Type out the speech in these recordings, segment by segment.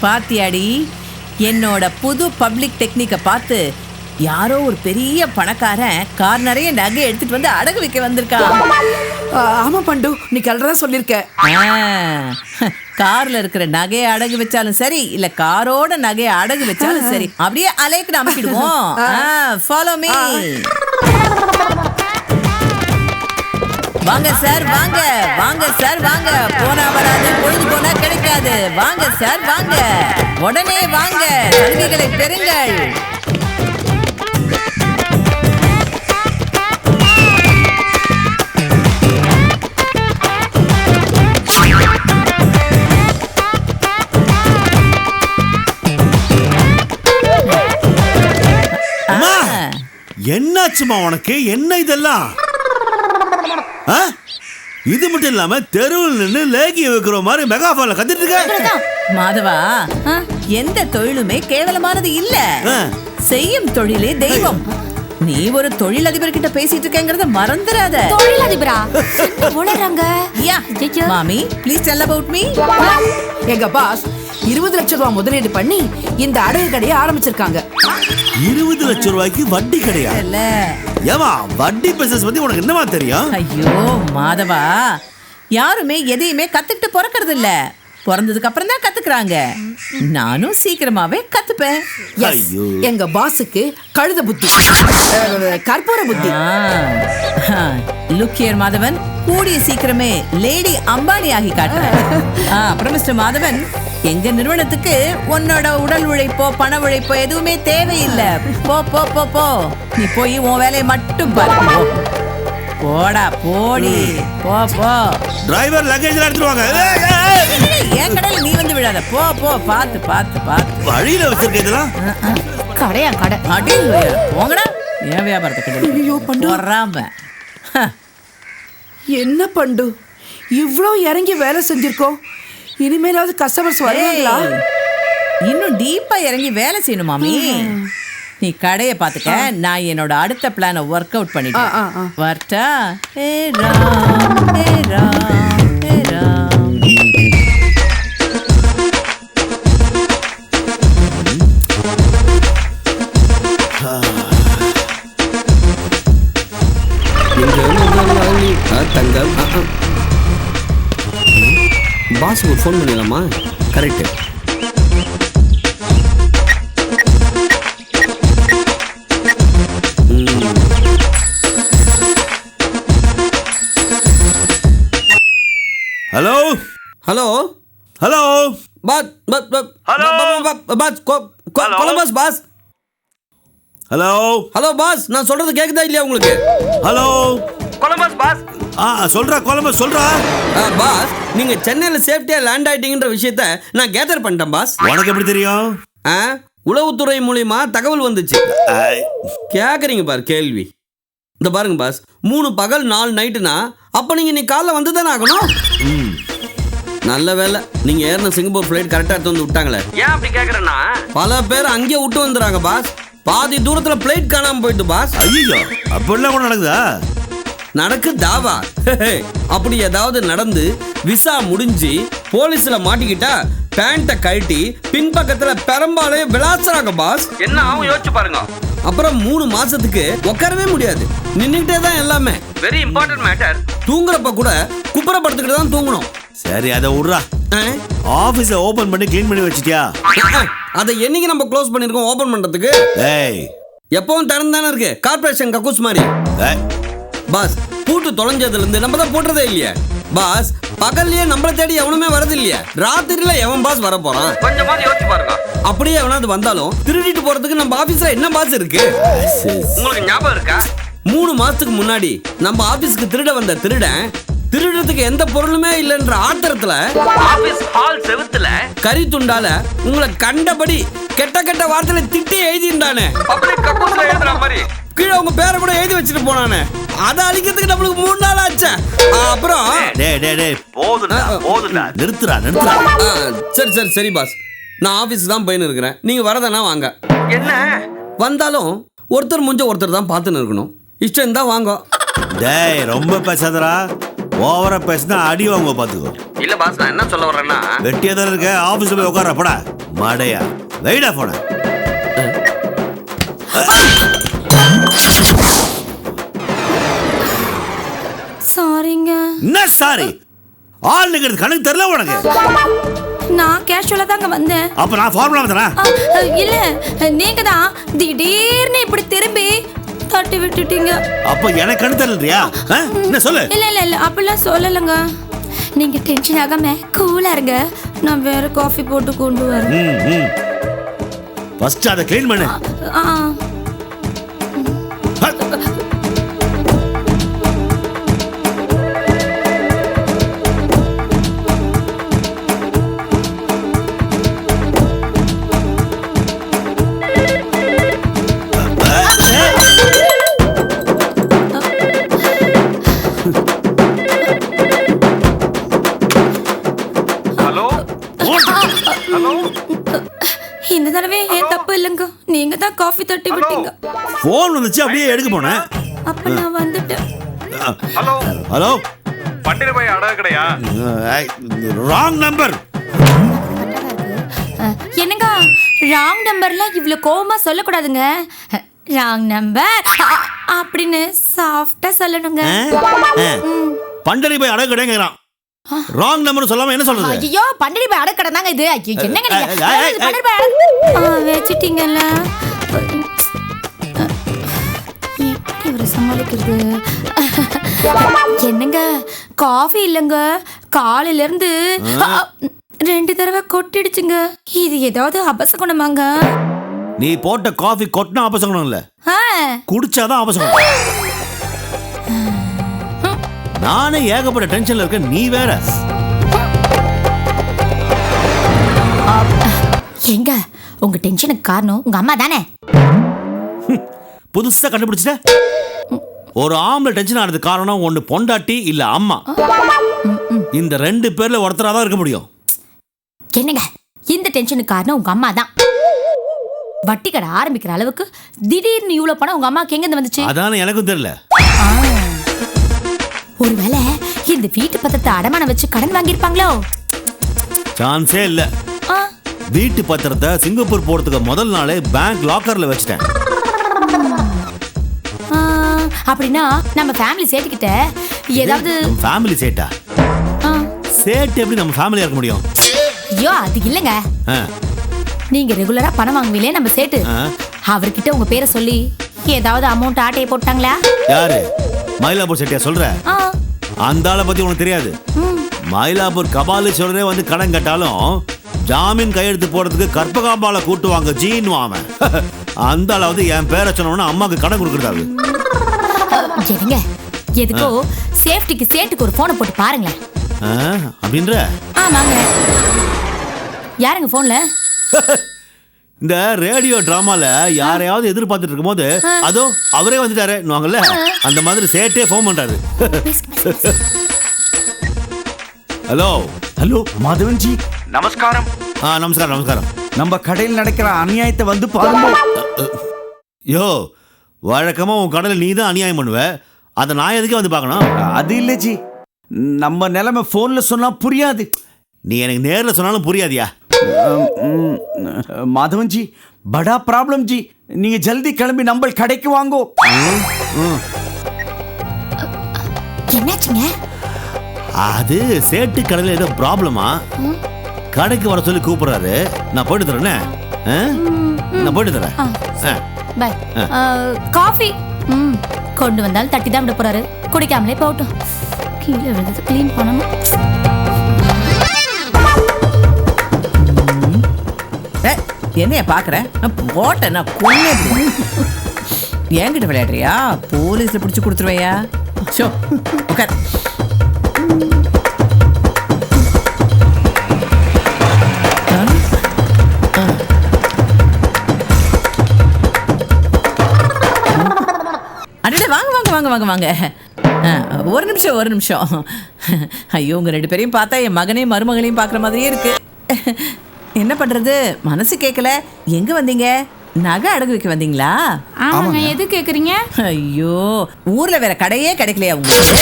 பாத்தியாடி, என்னோட புது பப்ளிக் டெக்னிக்கை பார்த்து யாரோ ஒரு பெரிய பணக்காரன் கார் நிறைய நகை எடுத்துட்டு வந்து அடகு வைக்க வந்திருக்கான். ஆமா பண்டு, நீ கரெக்டா சொல்லிருக்க. கார்ல இருக்கிற நகையை அடகு வச்சாலும் சரி, இல்ல காரோட நகையை அடகு வச்சாலும் சரி, அப்படியே அலைக்கு அமைக்கிடுவோம். Follow me. வாங்க சார், வாங்க வாங்க சார், வாங்க. போனா வராது, பொழுது போனா கிடைக்காது. வாங்க சார், வாங்க, உடனே வாங்க, சலுகைகளை பெறுங்கள். என்னாச்சுமா உனக்கு? என்ன இதெல்லாம்? இது மட்டும் இல்லாம தெருவில் நின்று லேகிய வைக்கிற மாதிரி மெகாஃபோன்ல கத்திட்டு இருக்க. மாதவா, எந்த தொழிலுமே கேவலமானது இல்ல. செய்யும் தொழிலே தெய்வம். நீ ஒரு தொழிலதிபர் கிட்ட பேசிட்டு இருக்கேங்கறத மறந்துடாத. தொழிலதிபரா? உளறாங்க. மாமி, ப்ளீஸ் டெல் அபௌட் மீ. எங்க பாஸ் 20 லட்சம் ரூபாய் முதலீடு பண்ணி இந்த அடகு கடையை ஆரம்பிச்சிருக்காங்க. 20 லட்சம் ரூபாய்க்கு வட்டி கிடையா? ஏமா, வட்டி பிசினஸ் பத்தி உனக்கு என்னமா தெரியும்? ஐயோ மாதவா, யாருமே எதையுமே கத்துக்கிட்டு பிறக்கிறது இல்ல, பிறந்ததுக்கு அப்புறம் தான் கத்துக்கிறாங்க. நானும் சீக்கிரமாவே கத்துப்பேன். எங்க பாஸுக்கு கழுத புத்தி, கற்பூர புத்தி. லுக் ஹியர் மாதவன், கூடிய சீக்கிரமே லேடி அம்பானி ஆகி காட்டுறேன். அப்புறம் மிஸ்டர் மாதவன், எங்க நிறுவனத்துக்கு உன்னோட உடல் உழைப்போ பண உழைப்போ எதுவுமே தேவையில்லை. போ போ போ போ, நீ போய் உன் வேலையை மட்டும் பாரு. போடா போடி, போ போ. டிரைவர் லக்கேஜ் எடுத்துருவாங்க. என் கடையில நீ வந்து விடாத. போ போ, பாத்து பாத்து பாத்து. வழியில வச்சிருக்க இதெல்லாம் கடையா? கடை அடிங்க போங்கடா. ஏன் வியாபாரத்தை கிடையாது வராம. என்ன பண்டு, இவ்ளோ இறங்கி வேலை செஞ்சிருக்கோம். இனிமேலாவது கஸ்டமர்ஸ் வருவாங்களா? இன்னும் டீப்பா இறங்கி வேலை செய்யணும் மாமி. நீ கடையை பாத்துக்க, நான் என்னோட அடுத்த பிளானை ஒர்க் அவுட் பண்ணிட்டேன். வரட்டா? ஏ ராம், ஏ ராம், ஏ ராம். பாஸுக்கு ஃபோன் பண்ணிடலாமா? Correct. Hello hello hello boss Columbus boss. Hello hello boss, நான் சொல்றது கேக்குதா இல்லையா உங்களுக்கு? Hello Columbus boss. சொல்றா கொலம்பஸ், சொல்றா. பாஸ், நீங்க சென்னையில சேஃப்டியா லேண்ட் ஆயிட்டீங்கன்ற விஷயத்த நான் கேதர் பண்ணிட்டேன் பாஸ். உனக்கு எப்படி தெரியும்? உளவுத்துறை மூலியமா தகவல் வந்துச்சு. கேக்குறீங்க பாரு கேள்வி. இந்த பாருங்க பாஸ், 3 பகல் 4 நைட்டுனா அப்ப நீங்க இன்னைக்கு காலைல வந்து தானே ஆகணும். நல்ல வேலை நீங்க ஏறின சிங்கப்பூர் ஃபிளைட் கரெக்டா எடுத்து வந்து விட்டாங்களே. ஏன் அப்படி கேக்குறேன்னா, பல பேர் அங்கேயே விட்டு வந்துறாங்க பாஸ். பாதி தூரத்துல பிளைட் காணாம போயிட்டு பாஸ். ஐயோ, அப்படிலாம் கூட நடக்குதா? நடக்குதாவா? அப்படி ஏதாவது நடந்து விசா முடிஞ்சு போலீஸ்ல மாட்டிக்கிட்டா பேண்ட கழட்டி பின்பக்கத்துல பெரம்பாலே விளாசுறாங்க பாஸ். என்ன ஆகும் யோசிச்சு பாருங்க. அப்புறம் 3 மாசத்துக்கு உட்காரவே முடியாது, நின்னுட்டே தான் எல்லாமே. Very important matter. தூங்குறப்ப கூட குப்புறப்படுத்துக்கிட்டு தான் தூங்கணும். சரி, அதை விட்றா. ஆபீஸ ஓபன் பண்ணி கிளீன் பண்ணி வச்சிட்டியா? அதை என்னைக்கு நம்ம க்ளோஸ் பண்ணிருக்கோம் ஓபன் பண்றதுக்கு? எப்பவும் திறந்தானே இருக்கு, கார்பரேஷன் கக்கூஸ் மாதிரி. பாஸ், பூட்டு தொலைஞ்சதுல இருந்து நம்ம தான் போட்டுறதே இல்லையே பாஸ். பகல்லையே நம்மள தேடி எவனுமே வரது இல்லையே, ராத்திரில எவன் பாஸ் வர போறான்? கொஞ்சமாவது யோசிச்சு பாருங்க. அப்படியே எவனாவது வந்தாலும் திருடிட்டு போறதுக்கு நம்ம ஆபீஸ்ல என்ன பாஸ் இருக்கு? உங்களுக்கு ஞாபகம் இருக்கா? 3 மாசத்துக்கு முன்னாடி நம்ம ஆபீஸ்க்கு திருட வந்த திருடன் திருடுறதுக்கு எந்த பொருளுமே இல்லைன்ற ஆத்திரத்துல ஆபீஸ் ஹால் செவுத்துல கறி துண்டால உங்களை கண்டபடி கெட்ட கெட்ட வார்த்தையில திட்டி எழுதிட்டானே. பப்ளிக் கக்கூஸ்ல எழுதுற மாதிரி கீழே உங்க பேரை கூட எழுதி வச்சுட்டு போனானே. அதை அழிக்கிறதுக்கு நம்மளுக்கு 3 நாள் ஆச்சு. அப்புறம் நிறுத்துறா. சரி சரி சரி பாஸ், நான் ஆபீஸ் தான் போயின்னு இருக்கிறேன். நீங்க வரதானா வாங்க. என்ன வந்தாலும் ஒருத்தர் முடிஞ்ச ஒருத்தர் தான் பார்த்துன்னு இருக்கணும். இஷ்டம் இருந்தா வாங்க. டேய், ரொம்ப பேசாதடா. ஓவரா பேசினா அடி வாங்க பாத்துக்கோ. இல்ல பாஸ், நான் என்ன சொல்ல வர்றேன்னா, வெட்டியா தான் இருக்க, ஆபீஸ்ல போய் உட்கார. படா, மடையா வெயிடா போன சாரிங்க. என்ன சாரி? ஆள் நிக்கிறது கணக்கு தெரியல உனக்கு? நான் கேஷுவலா தாங்க வந்தேன். அப்ப நான் ஃபார்முலா வந்தனா? இல்ல, நீங்க தான் திடீர்னு இப்படி திரும்பி தட்டி விட்டுட்டீங்க. அப்ப எனக்கு கணக்கு தெரியலையா? என்ன சொல்லு? இல்ல அப்படிலாம் சொல்லலங்க. நீங்க டென்ஷன் ஆகாம கூலா இருங்க. நான் வேற காஃபி போட்டு கொண்டு வரேன். ஃபர்ஸ்ட் அதை க்ளீன் பண்ணு. இந்த தடவை ஏன் தப்பு இல்லைங்க. நீங்க தான் காஃபி தட்டி விட்டீங்க. போன் வந்துச்சு, அப்படியே எடுக்க போனேன். அப்ப நான் வந்துட்டேன். ஹலோ, பண்டிரபாய் அடகு கடையா? Wrong number. என்னங்க, ராங் நம்பர்ல இவ்ளோ கோவமா சொல்லக்கூடாதுங்க. ராங் நம்பர் அப்படின்னு சாஃப்டா சொல்லணுங்க. பண்டிரபாய் அடகு கடைங்கிறான். ராங் நம்பர் சொல்லாம என்ன சொல்றது? ஐயோ, பண்டிரபாய் அடகு கடை தாங்க இது. என்னங்க வச்சிட்டீங்கல்ல, இவரை சமாளிக்கிறது. என்னங்க, காஃபி இல்லைங்க, காலையில இருந்து 2 தடவை கொட்டிடுச்சுங்க. இது ஏதாவது அபசகுணமாங்க? நீ போட்ட காஃபி கொட்டினா அபசகுணம் இல்ல, குடிச்சாதான் அபசகுணம். நானே ஏகப்பட்ட டென்ஷன்ல இருக்கேன், நீ வேற. எங்க உங்க டென்ஷனுக்கு காரணம் உங்க அம்மா தானே? புதுசா கண்டுபிடிச்சிட்ட? ஒரு ஆம்பளை டென்ஷன் ஆனது காரணம் ஒன்னு பொண்டாட்டி இல்ல அம்மா. இந்த 2 பேர்ல ஒருத்தராதான் இருக்க முடியும். என்னங்க, இந்த டென்ஷனுக்கு காரணம் உங்க அம்மா தான். வட்டி கடை ஆரம்பிக்கிற அளவுக்கு திடீர்னு இவ்வளவு பணம் உங்க அம்மாக்கு எங்க இருந்து வந்துச்சு? அதானே எனக்கும் தெரியல. ஒருவேளை இந்த வீட்டு பத்திரத்தை அடமானம் வச்சு கடன் வாங்கியிருப்பாங்களோ? சான்ஸே இல்ல. வீட்டு பத்திரத்தை சிங்கப்பூர் போறதுக்கு முதல் நாளே பேங்க் லாக்கர்ல வச்சிட்டேன். அப்படின்னா நம்ம ஃபேமிலி சேட்டுக்கிட்ட ஏதாவது. ஃபேமிலி சேட்டா? சேட் எப்படி நம்ம ஃபேமிலியா இருக்க முடியும்? ஐயோ, அது இல்லங்க. நீங்க ரெகுலரா பணம் வாங்குவீங்களே நம்ம சேட்டு, அவர்கிட்ட உங்க பேரை சொல்லி ஏதாவது அமௌண்ட் ஆட்டையை போட்டாங்களா? யாரு? மயிலாப்பூர் செட்டியா சொல்ற? அந்த ஆளை பத்தி உனக்கு தெரியாது. மயிலாப்பூர் கபாலீஸ்வரரே வந்து கடன் கட்டாலும் ஜாமீன் கையெழுத்து போடுறதுக்கு கற்பகாம்பால கூட்டுவாங்க ஜீன் அவன். அந்த ஆளாவது என் பேரை சொன்னோன்னா அம்மாக்கு கடன் கொடுக்குறாரு. என்னங்க, எதுக்கோ சேஃப்டிக்கு சேட்டுக்கு ஒரு போனை போட்டு பாருங்களேன். அப்படின்ற? ஆமாங்க. யாருங்க போன்ல? இந்த ரேடியோ டிராமால யாரையாவது எதிர்பார்த்துட்டு இருக்கும் போது அதோ அவரே வந்துட்டாரு, அந்த மாதிரி சேட்டே போன் பண்றாரு. ஹலோ ஹலோ மாதவன் ஜி, நமஸ்காரம். நமஸ்காரம் நமஸ்காரம். நம்ம கடையில் நடக்கிற அநியாயத்தை வந்து பாருங்க. யோ, வழக்கமா உன் கடையில் நீ தான் அநியாயம் பண்ணுவ, அதை நான் எதுக்கே வந்து பார்க்கணும்? அது இல்லை ஜி, நம்ம நிலைமை போன்ல சொன்னா புரியாது. நீ எனக்கு நேரில் சொன்னாலும் புரியாதியா? மாதவன் ஜி, படா ப்ராப்ளம் ஜி. நீங்க ஜல்தி கிளம்பி நம்ம கடைக்கு வாங்கோ. என்னாச்சுங்க? அது சேட்டு கடையில் ஏதோ ப்ராப்ளமா, கடைக்கு வர சொல்லி கூப்பிடுறாரு. நான் போயிட்டு தரேன். நான் போயிட்டு தரேன். பை. காஃபி கொண்டு வந்தாலும் தட்டி தான் விட போறாரு. குடிக்காமலே போகட்டும். கீழே விழுந்தது க்ளீன் பண்ணணும். என்னைய பாக்குறேன் போட்டேன்னா கொண்டு என்கிட்ட விளையாடுறியா? போலீஸ்ல பிடிச்சு கொடுத்துருவையா? ஷோ உட்கார். அடடே, வாங்க வாங்க வாங்க வாங்க வாங்க. ஒரு நிமிஷம். ஐயோ, உங்க 2 பேரையும் பார்த்தா என் மகனையும் மருமகளையும் பார்க்குற மாதிரியே இருக்கு. என்ன பண்றது, மனசு கேட்கல. எங்க வந்தீங்க? நகை அடகு வைக்க வந்தீங்களா? ஆமாங்க. எது கேக்குறீங்க? ஐயோ, ஊர்ல வேற கடையே கிடைக்கலையா உங்களுக்கு?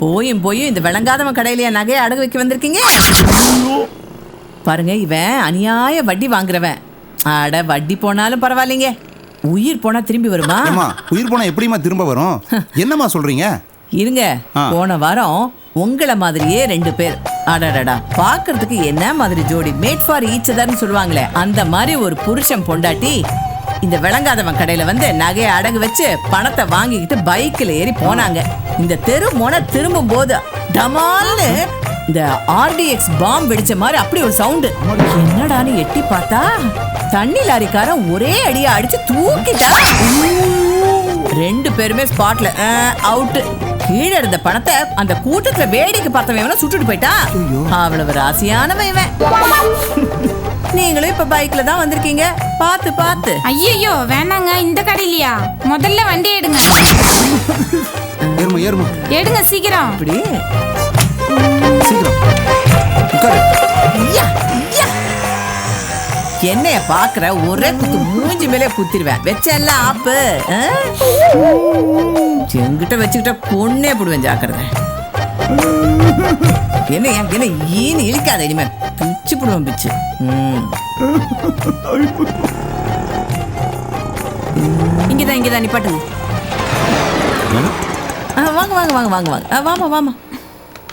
போயும் இந்த விளங்காதவன் கடையிலயா நகையை அடகு வைக்க வந்திருக்கீங்க? பாருங்க, இவன் அநியாய வட்டி வாங்குறவன். அட, வட்டி போனாலும் பரவாயில்லைங்க, உயிர் போனா திரும்பி வருமா? உயிர் போனா எப்படிமா திரும்ப வரும்? என்னம்மா சொல்றீங்க? இருங்க, போன வாரம் உங்களை மாதிரியே 2 பேர், அடடடா, பாக்குறதுக்கு என்ன மாதிரி ஜோடி, மேட் ஃபார் ஈச் அதர்னு சொல்லுவாங்களே, அந்த மாதிரி ஒரு புருஷன் பொண்டாட்டி இந்த விளங்காதவன் கடையில வந்து நகையை அடகு வச்சு பணத்தை வாங்கிக்கிட்டு பைக்கில் ஏறி போனாங்க. இந்த தெரு மோன திரும்பும் போது டமால்னு இந்த RDX பாம் வெடிச்ச மாதிரி அப்படி ஒரு சவுண்டு. என்னடான்னு எட்டி பார்த்தா தண்ணி லாரிக்காரன் ஒரே அடியா அடிச்சு தூக்கிட்டா. 2 பேருமே ஸ்பாட்ல அவுட். கீழே இருந்த பணத்தை அந்த கூட்டத்துல வேடிக்கை பார்த்தவன் சுட்டுட்டு போயிட்டா. அவ்வளவு ராசியானவன் இவன். நீங்களும் இப்ப பைக்ல தான் வந்திருக்கீங்க, பார்த்து பார்த்து. ஐயோ வேணாங்க, இந்த கடையிலையா? முதல்ல வண்டி எடுங்க. ஏறுமா ஏறுமா, எடுங்க சீக்கிரம். அப்படி சீக்கிரம் உட்காரு. என்னைய பாக்குற ஒரே குத்து மூஞ்சி மேலே குத்திடுவேன். வச்செல்லாம் ஆப்பு. என்கிட்ட வச்சுக்கிட்ட கொன்னே போடுவேன், ஜாக்கிரதை. என்ன என்ன ஈன்னு இழிக்காத, இனிமே பிச்சு போடுவேன், பிச்சு. இங்கதான் நிப்பாட்டுங்க. வாங்க வாங்க வாங்க வாங்க வாங்க, வாமா வாமா,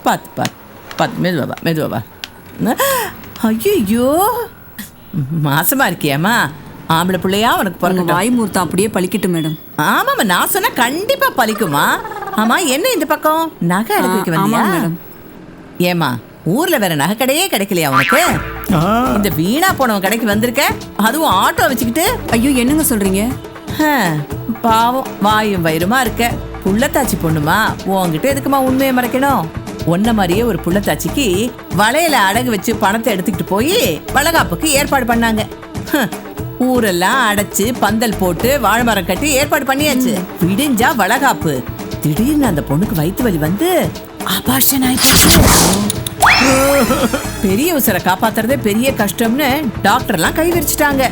பார்த்து பார்த்து பார்த்து, மெதுவா மெதுவா. ஐயோ, மாசமா இருக்கியாமா? ஆம்பளை பிள்ளையா உனக்கு பிறகு வாய்மூர்த்தம் அப்படியே பழிக்கட்டும் மேடம். ஆமாமா, நான் சொன்னா கண்டிப்பா பழிக்குமா. ஆமா, என்ன இந்த பக்கம் நகை அடகு வந்தியா? ஏமா, ஊர்ல வேற நகை கடையே கிடைக்கலையா உனக்கு? இந்த வீணா போனவன் கடைக்கு வந்திருக்க, அதுவும் ஆட்டோ வச்சுக்கிட்டு. ஐயோ, என்னங்க சொல்றீங்க? பாவம், வாயும் வயிறுமா இருக்க. புள்ளத்தாச்சி பொண்ணுமா, உன்கிட்ட எதுக்குமா உண்மையை மறைக்கணும்? ஒன்ன மாதிரியே ஒரு புள்ளத்தாச்சிக்கு வளையல அடகு வச்சு பணத்தை எடுத்துக்கிட்டு போய் வளகாப்புக்கு ஏற்பாடு பண்ணாங்க. ஊரெல்லாம் அடைச்சு பந்தல் போட்டு வாழைமரம் கட்டி ஏற்பாடு பண்ணியாச்சு. விடிஞ்சா வளகாப்பு. திடீர்னு அந்த பொண்ணுக்கு வயிற்று வலி வந்து அபார்ஷன் ஆயிடுச்சு. பெரிய உசரை காப்பாத்துறதே பெரிய கஷ்டம்னு டாக்டர் எல்லாம் கை விரிச்சிட்டாங்க.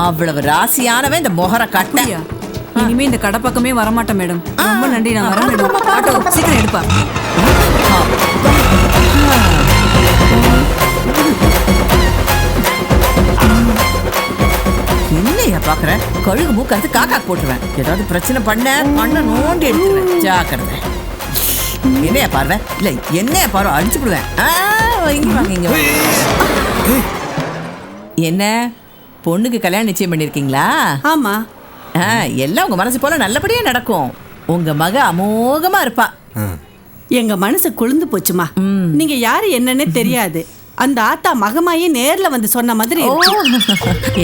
அவ்வளவு ராசியானவன் இந்த மொஹர கட்டையா. இனிமே இந்த கடை பக்கமே வரமாட்டேன் மேடம். ரொம்ப நன்றி, நான் வரேன் மேடம். ஆட்டோ சீக்கிரம் எடுப்பா. என்னையா பாக்குற? கழுகு மூக்காத்து காக்கா போட்டுருவேன். ஏதாவது பிரச்சனை பண்ண நோண்டி எடுத்துருவேன், ஜாக்கிரதை. என்னையா பார்வை? இல்ல என்னையா பார்வை, அடிச்சு விடுவேன். இங்க வாங்க, இங்க வாங்க. என்ன பொண்ணுக்கு கல்யாணம் நிச்சயம் பண்ணிருக்கீங்களா? ஆமா. எல்லாம் உங்க மனசு போல நல்லபடியா நடக்கும். உங்க மக அமோகமா இருப்பா. எங்க மனசு கொழுந்து போச்சுமா. நீங்க யாரு என்னன்னு தெரியாது. அந்த ஆத்தா மகமாயே நேர்ல வந்து சொன்ன மாதிரி.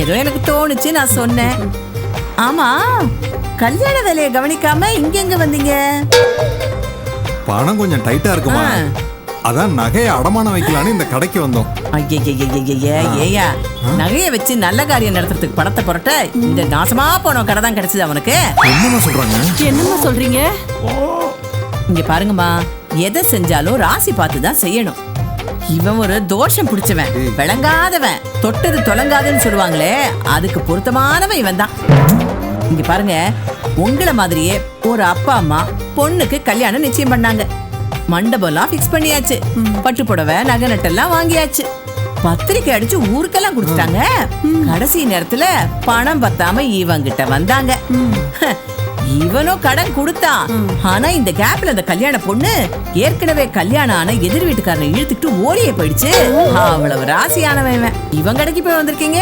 ஏதோ எனக்கு தோணுச்சு, நான் சொன்னேன். ஆமா, கல்யாண வேலையை கவனிக்காம இங்க எங்க வந்தீங்க? பணம் கொஞ்சம் டைட்டா இருக்குமா, அதான் நகையை அடமானம் வைக்கலான்னு இந்த கடைக்கு வந்தோம். ஏயா, நகையை வச்சு நல்ல காரியம் நடத்துறதுக்கு பணத்தை புரட்ட இந்த நாசமா போன கடை தான் கிடைச்சது அவனுக்கு. என்னமா சொல்றாங்க? என்னமா சொல்றீங்க? இங்க பாருங்கம்மா, எதை செஞ்சாலும் ராசி பார்த்து தான் செய்யணும். இவன் ஒரு தோஷம் பிடிச்சவன், விளங்காதவன், தொட்டது தொலங்காதுன்னு சொல்லுவாங்களே, அதுக்கு பொருத்தமானவன் இவன் தான். இங்க பாருங்க, உங்களை மாதிரியே ஒரு அப்பா அம்மா பொண்ணுக்கு கல்யாணம் நிச்சயம் பண்ணாங்க. மண்டபம்லாம் ஃபிக்ஸ் பண்ணியாச்சு. பட்டு புடவை நகை நட்டெல்லாம் வாங்கியாச்சு. பத்திரிக்கை அடிச்சு ஊருக்கெல்லாம் கொடுத்துட்டாங்க. கடைசி நேரத்துல பணம் பத்தாம இவங்கிட்ட வந்தாங்க. இவனும் கடன் கொடுத்தான். ஆனா இந்த கேப்ல அந்த கல்யாண பொண்ணு ஏற்கனவே கல்யாணம் ஆன எதிர் வீட்டுக்காரனை இழுத்துக்கிட்டு ஓடியே போயிடுச்சு. அவ்வளவு ராசியானவன். இவன் கடைக்கு போய் வந்திருக்கீங்க.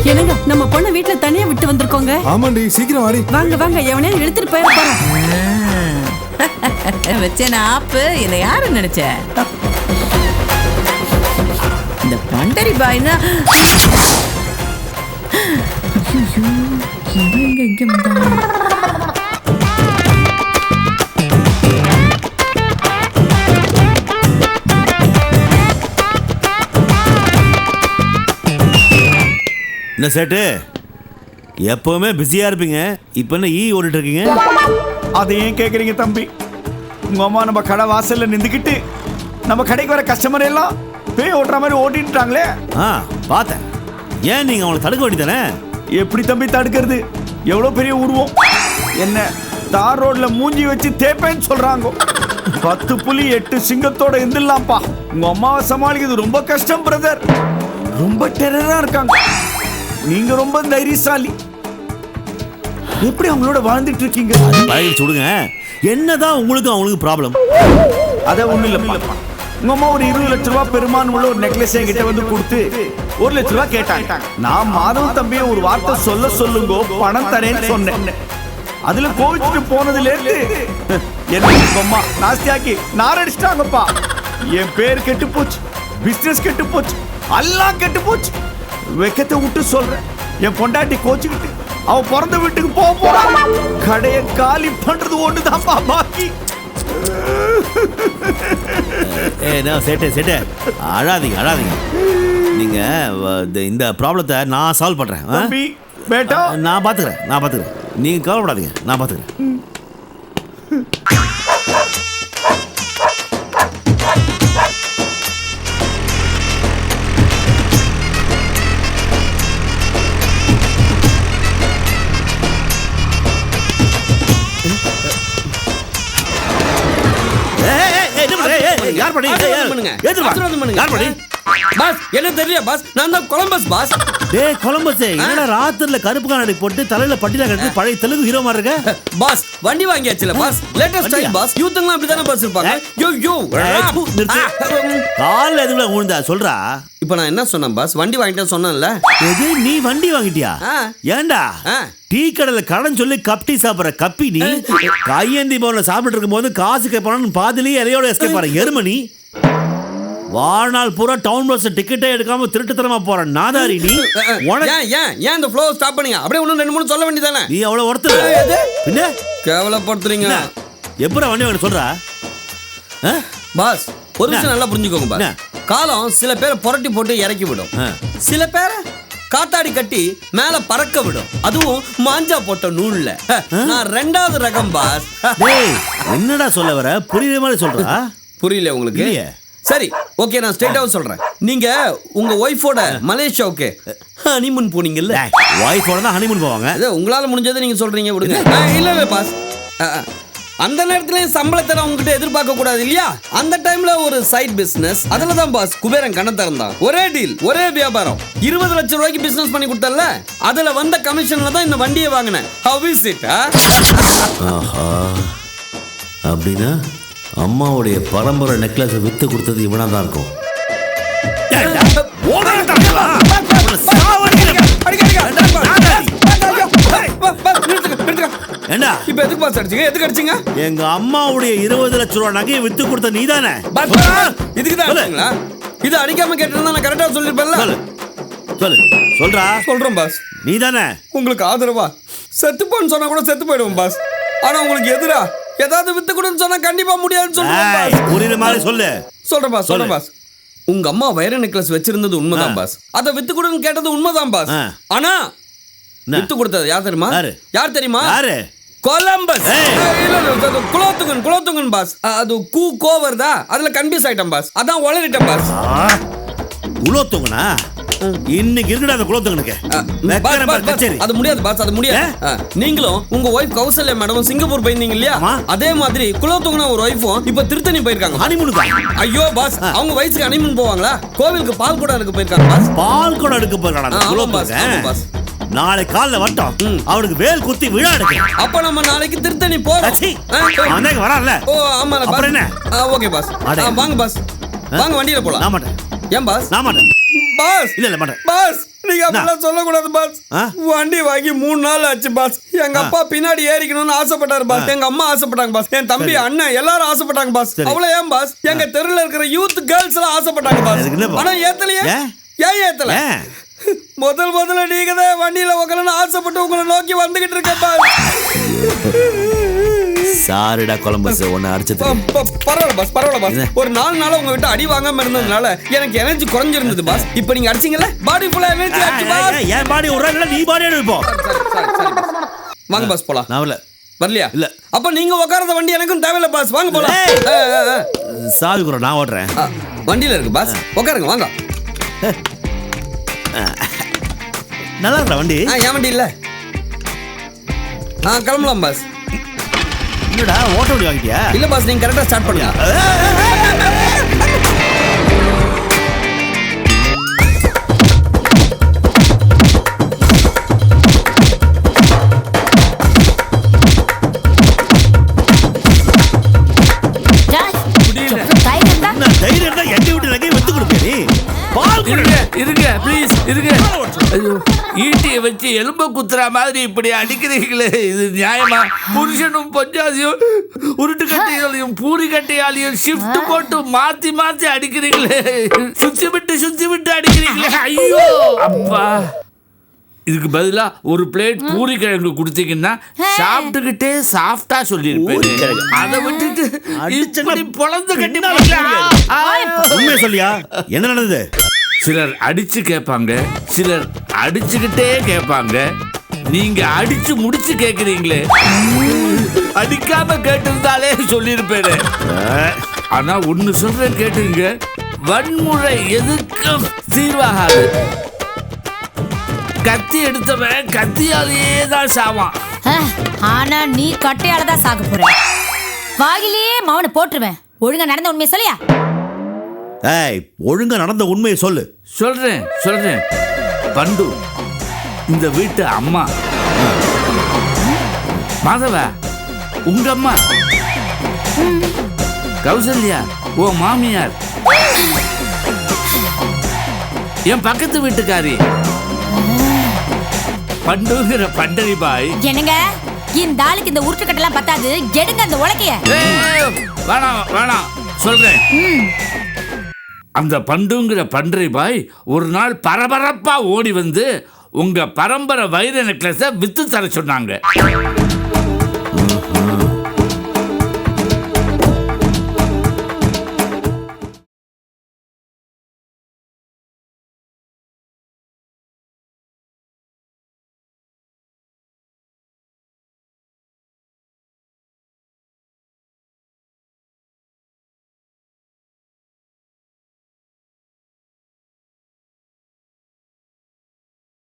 என்னங்க, நம்ம பொண்ணு வீட்டுல தனியா விட்டு வந்திருக்கோங்க. ஆமாண்டி, சீக்கிரம் வாடி. வாங்க வாங்க, எவனே இழுத்துட்டு போயிருப்பாங்க. வச்சேன் ஆப்பு. என்ன யாரு நினைச்ச? இந்த பண்டரி பாய்னா எங்க வந்தாங்க? என்ன சேட்டு, எப்பவுமே பிஸியா இருப்பீங்க, இப்ப என்ன ஓடிட்டு இருக்கீங்க? அதை ஏன் கேட்குறீங்க தம்பி? உங்கள் அம்மா நம்ம கடை வாசலில் நின்றுக்கிட்டு நம்ம கடைக்கு வர கஸ்டமர் எல்லாம் பேய் ஓட்டுற மாதிரி ஓட்டிட்டாங்களே. பார்த்தேன். ஏன் நீங்கள் அவங்களை தடுக்க வேண்டியதானே? எப்படி தம்பி தடுக்கிறது? எவ்வளோ பெரிய உருவம். என்ன தார் ரோட்ல மூஞ்சி வச்சு தேப்பேன்னு சொல்கிறாங்க. 10 புலி 8 சிங்கத்தோட இருந்துடலாம்ப்பா. உங்க அம்மாவை சமாளிக்கிறது ரொம்ப கஷ்டம் பிரதர். ரொம்ப டெரரா இருக்காங்க. நீங்க ரொம்ப தைரியசாலி. எப்படி அவங்களோட வாழ்ந்துட்டு இருக்கீங்க? பழகி சொல்லுங்க. என்னதான் உங்களுக்கு அவங்களுக்கு ப்ராப்ளம்? அத ஒண்ணு இல்லப்பா. உங்க அம்மா ஒரு 20 லட்சம் ரூபாய் பெருமான் உள்ள ஒரு நெக்லஸ் என்கிட்ட வந்து கொடுத்து 1 லட்சம் ரூபாய் கேட்டாங்க. நான் மாதவன் தம்பியை ஒரு வார்த்தை சொல்லுங்க, பணம் தரேன்னு சொன்னேன். அதுல கோவிச்சுட்டு போனதுல இருந்து என்ன அம்மா நாஸ்தியாக்கி நாரடிச்சிட்டாங்கப்பா. என் பேர் கெட்டு போச்சு, பிசினஸ் கெட்டு போச்சு, எல்லாம் கெட்டு போச்சு. வெக்கத்தை விட்டு சொல்றேன், என் பொண்டாட்டி கோச்சுக்கிட்டு அவ பிறந்த வீட்டுக்கு போக போறான். கடையை காலி பண்றது ஒண்ணுதான்ப்பா பாக்கி. சேட்டே அழாதீங்க. நீங்க இந்த ப்ராப்ளத்தை நான் சால்வ் பண்றேன். நான் பாத்துக்கிறேன். நீங்க கவலைப்படாதீங்க, நான் பாத்துக்கிறேன். யார் பண்ணி? யார் பண்ணி? பாஸ் என்ன தெரியல பாஸ், நான் தான் கொலம்பஸ் பாஸ். டேய் கொலம்பஸ், என்னடா ராத்திரில கருப்பு கண்ணாடி போட்டு தலையில பட்டில கட்டி பழைய தெலுங்கு ஹீரோ மாதிரி இருக்க? பாஸ் வண்டி வாங்கியாச்சுல பாஸ், லேட்டஸ்ட் ஸ்டைல் பாஸ். யூத்ங்கலாம் அப்படி தான பாஸ் இருப்பாங்க. யோ கால்ல எதுல ஊழ்ந்தா சொல்றா? இப்போ நான் என்ன சொன்னேன் பாஸ், வண்டி வாங்கிட்டேன்னு சொன்னேன்ல. எது நீ வண்டி வாங்கிட்டியா? ஏன்டா டீ கடையில கடன் சொல்லி கப்டி சாப்பிடுற கப்பி நீ கையேந்தி பவன்ல சாப்பிட்டு இருக்கும் போது காசு கேட்பானு பாதிலேயே இலையோட எஸ்கேப் ஆற எருமணி. வாழ்நாள் பூரா டவுன் பஸ் டிக்கெட்டே எடுக்காம திருட்டுத்தனமா போற நாதாரி நீ. ஏன் இந்த ஃப்ளோ ஸ்டாப் பண்ணீங்க? அப்படியே ஒண்ணு 2-3 சொல்ல வேண்டியதானே? நீ அவ்வளவு ஒருத்தர் பின்ன கேவலப்படுத்துறீங்க. எப்பறம் வண்டி வாங்க சொல்றா? பாஸ் ஒரு விஷயம் நல்லா புரிஞ்சுக்கோங்க பாஸ். காலம் சில பேரை புரட்டி போட்டு இறக்கி விடும், சில பேரை காத்தாடி கட்டி மேல பறக்க விடும். அதுவும் மாஞ்சா போட்ட நூல்ல. நான் 2வது ரகம் பாஸ். என்னடா சொல்ல வர? புரியுற மாதிரி சொல்றா? புரியல உங்களுக்கு? சரி ஓகே, நான் ஸ்ட்ரைட்டாவும் சொல்றேன். நீங்க உங்க ஒய்ஃபோட மலேசியாவுக்கு ஹனிமூன் போனீங்கல்ல? ஒய்ஃபோட தான் ஹனிமூன் போவாங்க. உங்களால முடிஞ்சதை நீங்க சொல்றீங்க, விடுங்க. இல்ல பாஸ், அந்த நேரத்துல சம்பளத்தை உங்ககிட்ட எதிர்பார்க்க கூடாது இல்லையா? அந்த டைம்ல ஒரு சைட் பிசினஸ், அதுல தான் பாஸ் குபேரன் கண்ண திறந்தான். ஒரே டீல், ஒரே வியாபாரம். 20 லட்சம் ரூபாய்க்கு பிசினஸ் பண்ணி கொடுத்தல, அதுல வந்த கமிஷன்ல தான் இந்த வண்டியை வாங்கினேன். How is it? அப்படின்னா அம்மாவுடைய பரம்பரை நெக்லஸ் வித்து கொடுத்தது இவனா தான் இருக்கும். இப்ப எதுக்கு பாஸ் அடிச்சீங்க? எதுக்கு அடிச்சீங்க? எங்க அம்மாவுடைய 20 லட்சம் ரூபாய் நகையை வித்து கொடுத்த நீதானே? இதுக்கு தான் அடிச்சீங்களா? இது அடிக்காம கேட்டிருந்தா நான் கரெக்டா சொல்லிருப்பேன்ல. சொல்றா. சொல்றேன் பாஸ். நீதானே உங்களுக்கு ஆதரவா செத்துப்போன்னு சொன்னா கூட செத்து போயிடுவோம் பாஸ். ஆனா உங்களுக்கு எதிரா ஏதாவது வித்து கொடுன்னு சொன்னா கண்டிப்பா முடியாதுன்னு சொல்றேன் பாஸ். புரியுற மாதிரி சொல்லு. சொல்றேன் பாஸ். உங்க அம்மா வைர நெக்லஸ் வச்சிருந்தது உண்மைதான் பாஸ். அத வித்து கொடுன்னு கேட்டது உண்மைதான் பாஸ். ஆனா வித்து கொடுத்தது யார் தெரியுமா? யார் தெரியுமா? கொலம்பஸ். குலோத்துங்கன் பாஸ். அது கோவர்தா, அதுல கன்ஃபியூஸ் ஆயிட்டேன் பாஸ். அதான் உளறிட்டேன் பாஸ். குலோத்துங்கனா? இன்னைக்கு இருக்குடா அந்த குலோத்துங்கனுக்கு. அது முடியாது பாஸ், அது முடியாது. நீங்களும் உங்க ஒய்ஃப் கௌசல்யா மேடம் சிங்கப்பூர் போயிருந்தீங்க இல்லையா? அதே மாதிரி குலோத்துங்கனா ஒரு ஒய்ஃபும் இப்ப திருத்தணி போயிருக்காங்க ஹனிமூனுக்கு. ஐயோ பாஸ், அவங்க வயசுக்கு ஹனிமூன் போவாங்களா? கோவிலுக்கு பால் குடம் எடுக்க போயிருக்காங்க பாஸ். பால் குடம் எடுக்க போயிருக்காங்க குலோத்துங்க பாஸ். நாளை காலைல வட்டம் அவனுக்கு வேல் குத்தி விழா எடுக்கணும். அப்ப நம்ம நாளைக்கு திருத்தணி போறோம். அவன் வரல. ஓ ஆமா பாஸ். என்ன? ஓகே பாஸ், வாங்க பாஸ், வாங்க வண்டியில போலாம். நான் மாட்டேன். ஏன் பாஸ்? நான் மாட்டேன் பாஸ். இல்ல மாட்டேன் பாஸ். நீங்க அப்படிலாம் சொல்லக்கூடாது பாஸ். வண்டி வாங்கி 3 நாள் ஆச்சு பாஸ். எங்க அப்பா பின்னாடி ஏறிக்கணும்னு ஆசைப்பட்டாரு பாஸ். எங்க அம்மா ஆசைப்பட்டாங்க பாஸ். என் தம்பி அண்ணன் எல்லாரும் ஆசைப்பட்டாங்க பாஸ். அவ்வளவு ஏன் பாஸ், எங்க தெருல இருக்கிற யூத் கேர்ள்ஸ் எல்லாம் ஆசைப்பட்டாங்க பாஸ். ஆனா ஏத்தலையே. ஏன் ஏத்தல? முதல்ல நீங்க தான் வண்டியில உட்காரணும்னு ஆசைப்பட்டு உங்களை நோக்கி வந்துகிட்டு இருக்க பாஸ். சாரிடா கொலம்பஸ், உன்னை அடிச்சது. பரவாயில்ல பாஸ். ஒரு 4 நாளா உங்க விட்டு அடி வாங்காம இருந்ததுனால எனக்கு எனர்ஜி குறைஞ்சிருந்தது பாஸ். இப்போ நீங்க அடிச்சீங்கல, பாடி ஃபுல்லா எனர்ஜி ஆச்சு பாஸ். ஏன் பாடி உறங்கல, நீ பாடி எடுப்போ. வாங்க பாஸ் போலாம். நான் வரலையா? இல்ல. அப்ப நீங்க உட்கார்ந்த வண்டி எனக்கும் தேவையில்ல பாஸ். வாங்க போலாம். சாவி குற நான் ஓட்றேன். வண்டியில இருக்கு பாஸ், உட்காருங்க வாங்க. நல்லா இருக்கா வண்டி? என் வண்டி இல்ல. கிளம்பலாம் பாஸ். என்னடா ஓட்ட வண்டி வாங்கிட்டியா? இல்ல பாஸ், நீங்க கரெக்டா ஸ்டார்ட் பண்ணுங்க. இருங்க ப்ளீஸ் இருங்க. ஐயோ, ஈட்டியை வச்சு எலும்ப குத்துற மாதிரி இப்படி அடிக்கிறீங்களே, இது நியாயமா? புருஷனும் பொஞ்சாதியும் உருட்டு கட்டையாலையும் பூரி கட்டையாலையும் ஷிஃப்ட் போட்டு மாத்தி மாத்தி அடிக்கிறீங்களே, சுத்தி விட்டு அடிக்கிறீங்களே. ஐயோ அப்பா, இதுக்கு பதிலா ஒரு பிளேட் பூரி கிழங்கு கொடுத்தீங்கன்னா சாப்பிட்டுக்கிட்டே சாஃப்டா சொல்லியிருப்பேன். அதை விட்டுட்டு இப்படி பொழந்து கட்டி உண்மையை சொல்லியா? என்ன நடந்தது? சிலர் அடிச்சு கேட்பாங்க, சிலர் அடிச்சுக்கிட்டே கேட்பாங்க. நீங்க அடிச்சு முடிச்சு கேக்குறீங்களே, அடிக்காம கேட்டிருந்தாலே சொல்லியிருப்பேன். ஆனா ஒண்ணு சொல்றேன் கேட்டுங்க, வன்முறை எதுக்கும் தீர்வாகாது. கத்தி எடுத்தவன் கத்தியாலேயே தான் சாவான். ஆனா நீ கட்டையால தான் சாக போற. வாயிலேயே மவனை போட்டுருவேன். ஒழுங்கா நடந்த உண்மையை சொல்லியா? ஏய், ஒழுங்கா நடந்த உண்மையை சொல்லு. சொல்றேன். பண்டு இந்த வீட்டு அம்மா, மாதவ உங்க அம்மா, கௌசல்யா ஓ மாமியார், என் பக்கத்து வீட்டுக்காரி பண்டுங்கிற பண்டரி பாய். என்னங்க, இந்த ஆளுக்கு இந்த உருட்டுக்கட்டெல்லாம் பத்தாது, எடுங்க அந்த உலக்கைய. வேணாம் சொல்றேன். அந்த பண்டுங்கிற பண்டரி பாய் ஒரு நாள் பரபரப்பா ஓடி வந்து உங்க பரம்பரை வைர நெக்லஸை வித்து தர சொன்னாங்க.